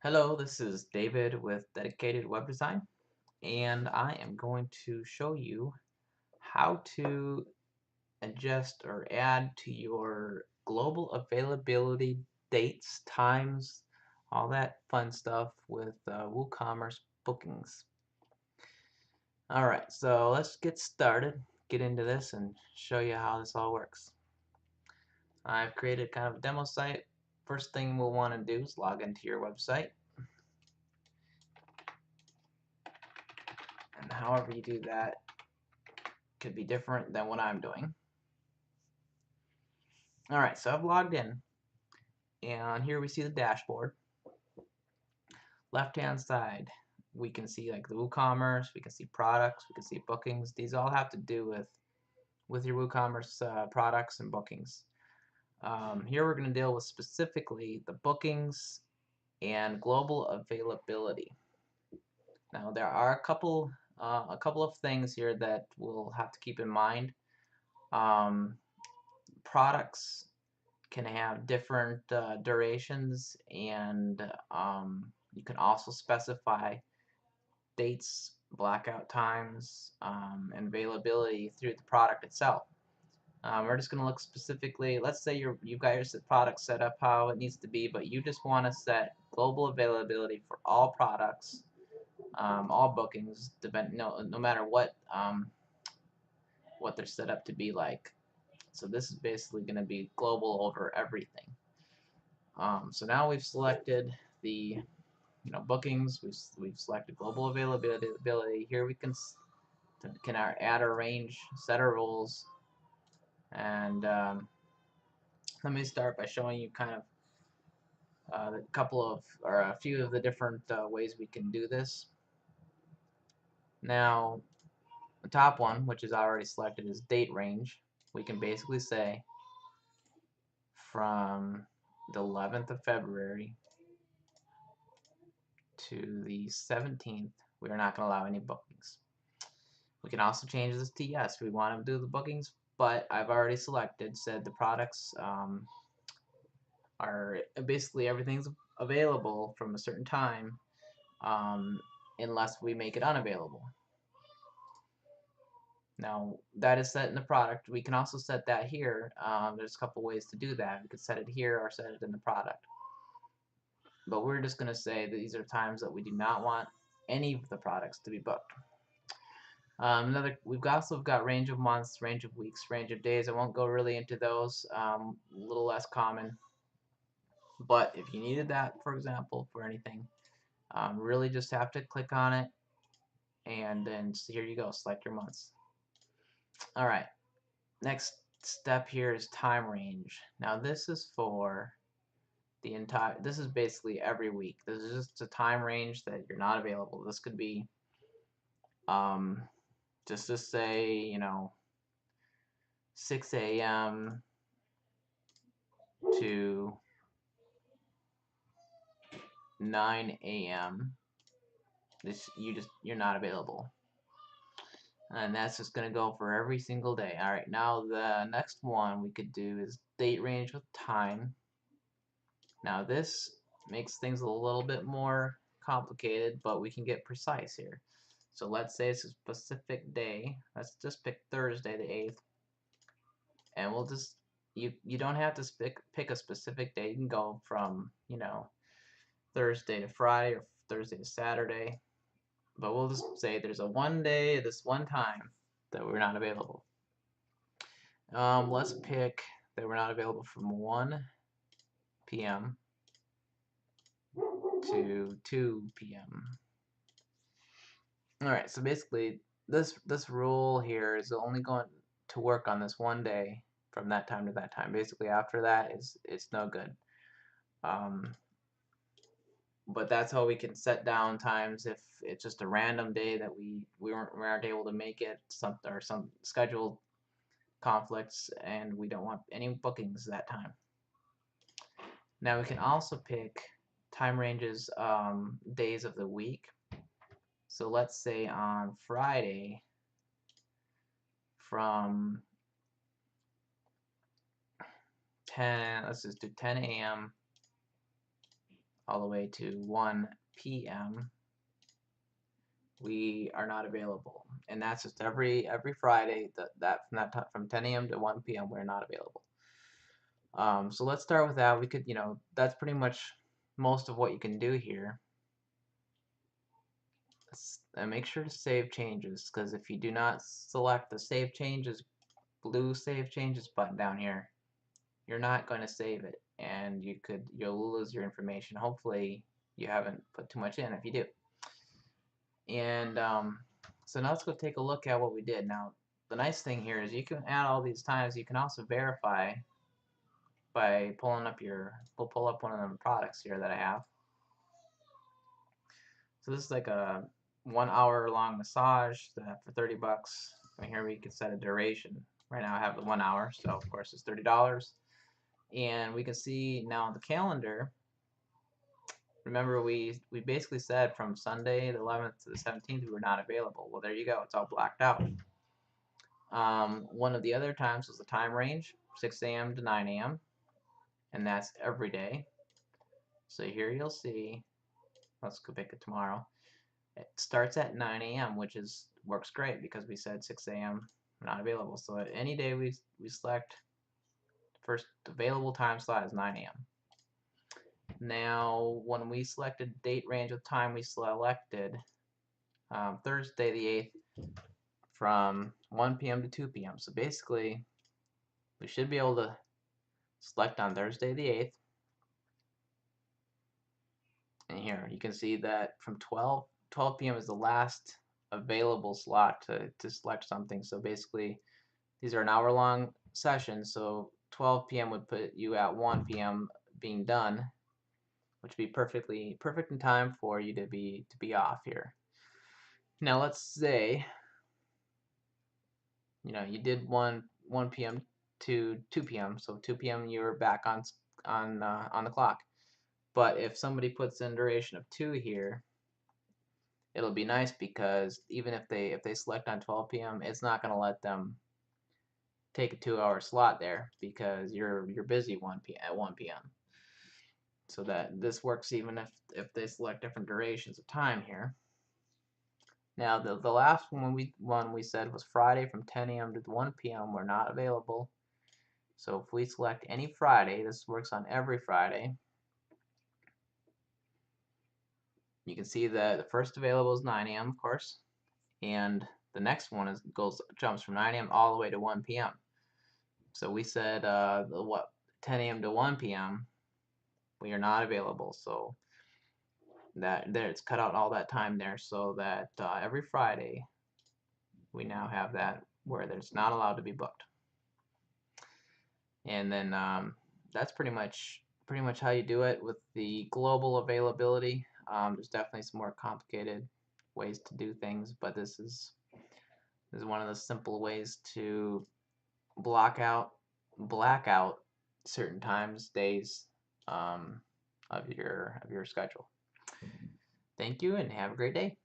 Hello, this is David with Dedicated Web Design, and I am going to show you how to adjust or add to your global availability dates, times, all that fun stuff with WooCommerce Bookings. Alright, so let's get started, get into this, and show you how this all works. I've created kind of a demo site. First thing we'll want to do is log into your website. And however you do that could be different than what I'm doing. Alright, so I've logged in, and here we see the dashboard. Left hand side, we can see like the WooCommerce, we can see products, we can see bookings. These all have to do with your WooCommerce products and bookings. Here we're going to deal with specifically the bookings and global availability. Now there are a couple of things here that we'll have to keep in mind. Products can have different durations, and you can also specify dates, blackout times, and availability through the product itself. We're just going to look specifically, let's say you've got your product set up how it needs to be, but you just want to set global availability for all products, all bookings, no matter what they're set up to be like. So this is basically going to be global over everything. So now we've selected the bookings. We've selected global availability. Here we can add a range, set our rules, and let me start by showing you kind of a few of the different ways we can do this. Now, the top one, which is already selected, is date range. We can basically say from the 11th of February to the 17th, we are not going to allow any bookings. We can also change this to yes, we want to do the bookings, but I've already said the products are basically everything's available from a certain time um, unless we make it unavailable. Now that is set in the product. We can also set that here. There's a couple ways to do that. We could set it here or set it in the product. But we're just going to say that these are times that we do not want any of the products to be booked. We've also got range of months, range of weeks, range of days. I won't go really into those. A little less common. But if you needed that, for example, for anything, really just have to click on it, and then here you go. Select your months. All right. Next step here is time range. Now this is for the entire. This is basically every week. This is just a time range that you're not available. This could be just to say 6 a.m. to 9 a.m. You're not available, and that's just gonna go for every single day. All right, now the next one we could do is date range with time. Now this makes things a little bit more complicated, but we can get precise here. So let's say it's a specific day. Let's just pick Thursday the 8th, and we'll just you don't have to pick a specific day. You can go from Thursday to Friday or Thursday to Saturday, but we'll just say there's a one day, this one time that we're not available. Let's pick that we're not available from 1 p.m. to 2 p.m. Alright, so basically this rule here is only going to work on this one day from that time to that time. Basically after that it's no good. But that's how we can set down times if it's just a random day that we aren't able to make it, some scheduled conflicts, and we don't want any bookings that time. Now we can also pick time ranges, days of the week. So let's say on Friday from let's just do 10 a.m. all the way to 1 p.m. we are not available, and that's just every Friday. From 10 a.m. to 1 p.m. we're not available. So let's start with that. We could, that's pretty much most of what you can do here. And make sure to save changes, because if you do not select the save changes, blue save changes button down here, you're not going to save it, and you'll lose your information. Hopefully you haven't put too much in if you do. And so now let's go take a look at what we did. Now the nice thing here is you can add all these times. You can also verify by pulling up we'll pull up one of the products here that I have. So this is like a 1 hour long massage for 30 bucks. And here we can set a duration. Right now I have the 1 hour, so of course it's $30. And we can see now on the calendar, remember we basically said from Sunday the 11th to the 17th we were not available. Well, there you go, it's all blacked out. One of the other times was the time range, 6 a.m. to 9 a.m. and that's every day. So here you'll see, let's go pick it tomorrow. It starts at 9 a.m., which works great because we said 6 a.m. not available. So at any day we select, first available time slot is 9 a.m. Now, when we selected date range of time, we selected Thursday the 8th from 1 p.m. to 2 p.m. So basically, we should be able to select on Thursday the 8th. And here you can see that from 12 p.m. is the last available slot to select something. So basically, these are an hour-long sessions. So 12 p.m. would put you at 1 p.m. being done, which would be perfect in time for you to be off here. Now let's say you did 1 p.m. to 2 p.m. So 2 p.m. you're back on the clock. But if somebody puts in duration of 2 here, it'll be nice because even if they select on 12 p.m., it's not going to let them take a 2-hour slot there because you're busy at 1 p.m. So that this works even if they select different durations of time here. Now the last one we said was Friday from 10 a.m. to 1 p.m. we're not available. So if we select any Friday, this works on every Friday. You can see that the first available is 9 a.m. of course, and the next one jumps from 9 a.m. all the way to 1 p.m. So we said 10 a.m. to 1 p.m. we are not available. So it's cut out all that time there, so that every Friday we now have that where there's not allowed to be booked. And then that's pretty much how you do it with the global availability. There's definitely some more complicated ways to do things, but this is one of the simple ways to blackout certain times, days of your schedule. Thank you and have a great day.